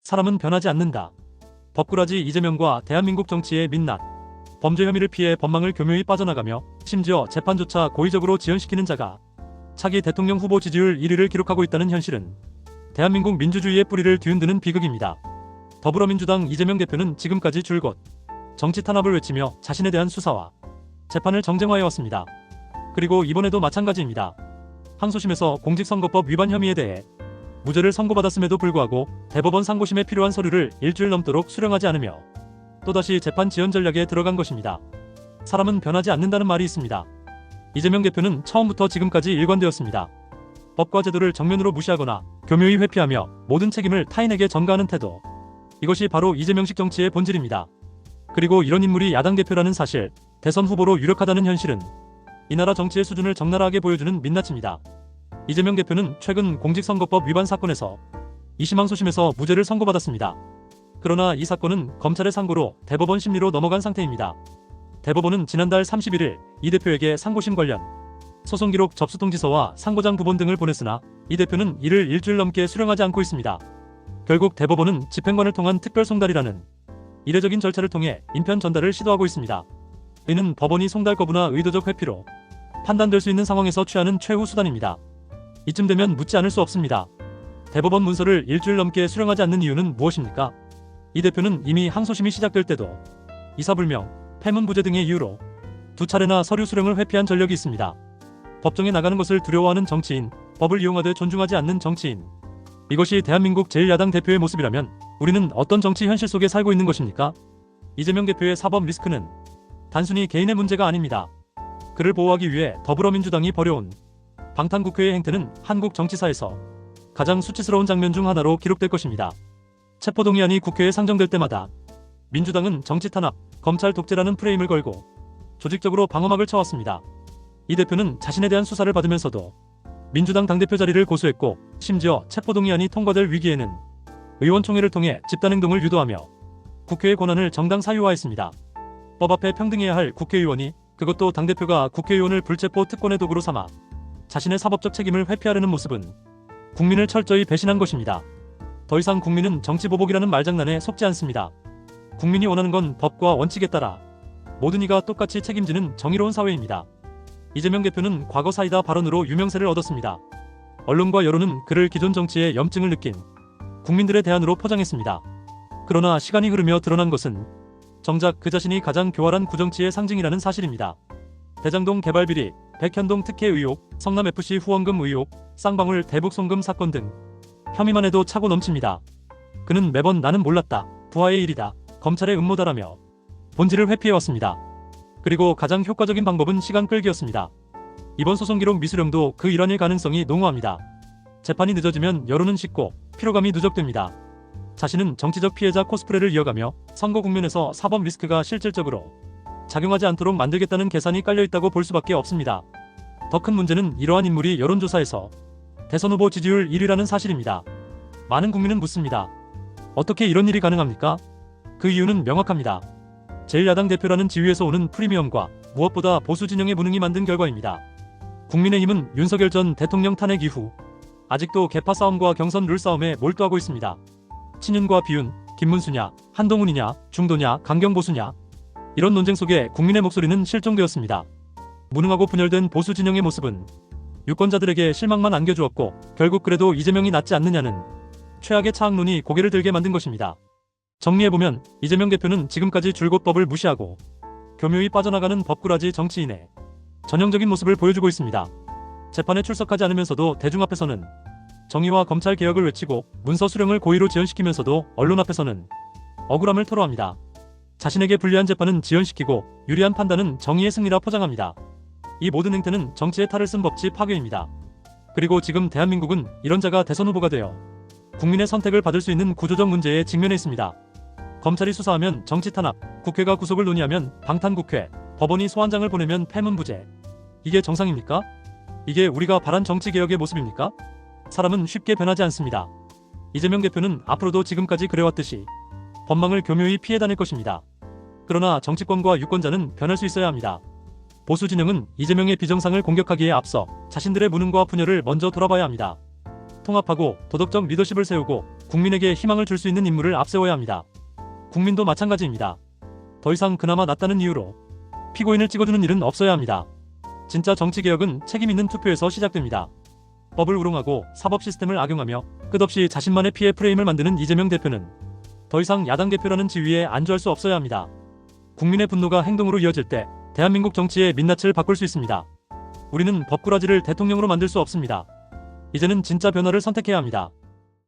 사람은 변하지 않는다. 법꾸라지 이재명과 대한민국 정치의 민낯. 범죄 혐의를 피해 법망을 교묘히 빠져나가며 심지어 재판조차 고의적으로 지연시키는 자가 차기 대통령 후보 지지율 1위를 기록하고 있다는 현실은 대한민국 민주주의의 뿌리를 뒤흔드는 비극입니다. 더불어민주당 이재명 대표는 지금까지 줄곧 정치 탄압을 외치며 자신에 대한 수사와 재판을 정쟁화해왔습니다. 그리고 이번에도 마찬가지입니다. 항소심에서 공직선거법 위반 혐의에 대해 무죄를 선고받았음에도 불구하고 대법원 상고심에 필요한 서류를 일주일 넘도록 수령하지 않으며 또다시 재판 지연 전략에 들어간 것입니다. 사람은 변하지 않는다는 말이 있습니다. 이재명 대표는 처음부터 지금까지 일관되었습니다. 법과 제도를 정면으로 무시하거나 교묘히 회피하며 모든 책임을 타인에게 전가하는 태도. 이것이 바로 이재명식 정치의 본질입니다. 그리고 이런 인물이 야당 대표라는 사실, 대선 후보로 유력하다는 현실은 이 나라 정치의 수준을 적나라하게 보여주는 민낯입니다. 이재명 대표는 최근 공직선거법 위반 사건에서 2심 항소심에서 무죄를 선고받았습니다. 그러나 이 사건은 검찰의 상고로 대법원 심리로 넘어간 상태입니다. 대법원은 지난달 31일 이 대표에게 상고심 관련 소송 기록 접수 통지서와 상고장 부본 등을 보냈으나 이 대표는 이를 일주일 넘게 수령하지 않고 있습니다. 결국 대법원은 집행관을 통한 특별송달이라는 이례적인 절차를 통해 인편 전달을 시도하고 있습니다. 이는 법원이 송달 거부나 의도적 회피로 판단될 수 있는 상황에서 취하는 최후 수단입니다. 이쯤 되면 묻지 않을 수 없습니다. 대법원 문서를 일주일 넘게 수령하지 않는 이유는 무엇입니까? 이 대표는 이미 항소심이 시작될 때도 이사불명, 패문부재 등의 이유로 2차례나 서류 수령을 회피한 전력이 있습니다. 법정에 나가는 것을 두려워하는 정치인, 법을 이용하되 존중하지 않는 정치인. 이것이 대한민국 제1야당 대표의 모습이라면 우리는 어떤 정치 현실 속에 살고 있는 것입니까? 이재명 대표의 사법 리스크는 단순히 개인의 문제가 아닙니다. 그를 보호하기 위해 더불어민주당이 벌여온 방탄국회의 행태는 한국 정치사에서 가장 수치스러운 장면 중 하나로 기록될 것입니다. 체포동의안이 국회에 상정될 때마다 민주당은 정치 탄압, 검찰 독재라는 프레임을 걸고 조직적으로 방어막을 쳐왔습니다. 이 대표는 자신에 대한 수사를 받으면서도 민주당 당대표 자리를 고수했고 심지어 체포동의안이 통과될 위기에는 의원총회를 통해 집단행동을 유도하며 국회의 권한을 정당 사유화했습니다. 법 앞에 평등해야 할 국회의원이 그것도 당대표가 국회의원을 불체포 특권의 도구로 삼아 자신의 사법적 책임을 회피하려는 모습은 국민을 철저히 배신한 것입니다. 더 이상 국민은 정치보복이라는 말장난에 속지 않습니다. 국민이 원하는 건 법과 원칙에 따라 모든 이가 똑같이 책임지는 정의로운 사회입니다. 이재명 대표는 과거 사이다 발언으로 유명세를 얻었습니다. 언론과 여론은 그를 기존 정치의 염증을 느낀 국민들의 대안으로 포장했습니다. 그러나 시간이 흐르며 드러난 것은 정작 그 자신이 가장 교활한 구정치의 상징이라는 사실입니다. 대장동 개발비리, 백현동 특혜 의혹, 성남FC 후원금 의혹, 쌍방울 대북 송금 사건 등 혐의만 해도 차고 넘칩니다. 그는 매번 나는 몰랐다, 부하의 일이다, 검찰의 음모다라며 본질을 회피해왔습니다. 그리고 가장 효과적인 방법은 시간 끌기였습니다. 이번 소송 기록 미수령도 그 일환일 가능성이 농후합니다. 재판이 늦어지면 여론은 식고 피로감이 누적됩니다. 자신은 정치적 피해자 코스프레를 이어가며 선거 국면에서 사법 리스크가 실질적으로 작용하지 않도록 만들겠다는 계산이 깔려있다고 볼 수밖에 없습니다. 더 큰 문제는 이러한 인물이 여론조사에서 대선 후보 지지율 1위라는 사실입니다. 많은 국민은 묻습니다. 어떻게 이런 일이 가능합니까? 그 이유는 명확합니다. 제1야당 대표라는 지위에서 오는 프리미엄과 무엇보다 보수 진영의 무능이 만든 결과입니다. 국민의힘은 윤석열 전 대통령 탄핵 이후 아직도 계파 싸움과 경선 룰 싸움에 몰두하고 있습니다. 친윤과 비윤, 김문수냐, 한동훈이냐, 중도냐, 강경보수냐, 이런 논쟁 속에 국민의 목소리는 실종되었습니다. 무능하고 분열된 보수 진영의 모습은 유권자들에게 실망만 안겨주었고 결국 그래도 이재명이 낫지 않느냐는 최악의 차악론이 고개를 들게 만든 것입니다. 정리해보면 이재명 대표는 지금까지 줄곧 법을 무시하고 교묘히 빠져나가는 법꾸라지 정치인의 전형적인 모습을 보여주고 있습니다. 재판에 출석하지 않으면서도 대중 앞에서는 정의와 검찰 개혁을 외치고 문서 수령을 고의로 지연시키면서도 언론 앞에서는 억울함을 토로합니다. 자신에게 불리한 재판은 지연시키고 유리한 판단은 정의의 승리라 포장합니다. 이 모든 행태는 정치의 탈을 쓴 법치 파괴입니다. 그리고 지금 대한민국은 이런 자가 대선 후보가 되어 국민의 선택을 받을 수 있는 구조적 문제에 직면해 있습니다. 검찰이 수사하면 정치 탄압, 국회가 구속을 논의하면 방탄국회, 법원이 소환장을 보내면 패문부재. 이게 정상입니까? 이게 우리가 바란 정치개혁의 모습입니까? 사람은 쉽게 변하지 않습니다. 이재명 대표는 앞으로도 지금까지 그래왔듯이 법망을 교묘히 피해 다닐 것입니다. 그러나 정치권과 유권자는 변할 수 있어야 합니다. 보수 진영은 이재명의 비정상을 공격하기에 앞서 자신들의 무능과 분열을 먼저 돌아봐야 합니다. 통합하고 도덕적 리더십을 세우고 국민에게 희망을 줄 수 있는 인물을 앞세워야 합니다. 국민도 마찬가지입니다. 더 이상 그나마 낫다는 이유로 피고인을 찍어주는 일은 없어야 합니다. 진짜 정치개혁은 책임있는 투표에서 시작됩니다. 법을 우롱하고 사법 시스템을 악용하며 끝없이 자신만의 피해 프레임을 만드는 이재명 대표는 더 이상 야당 대표라는 지위에 안주할 수 없어야 합니다. 국민의 분노가 행동으로 이어질 때 대한민국 정치의 민낯을 바꿀 수 있습니다. 우리는 법꾸라지를 대통령으로 만들 수 없습니다. 이제는 진짜 변화를 선택해야 합니다.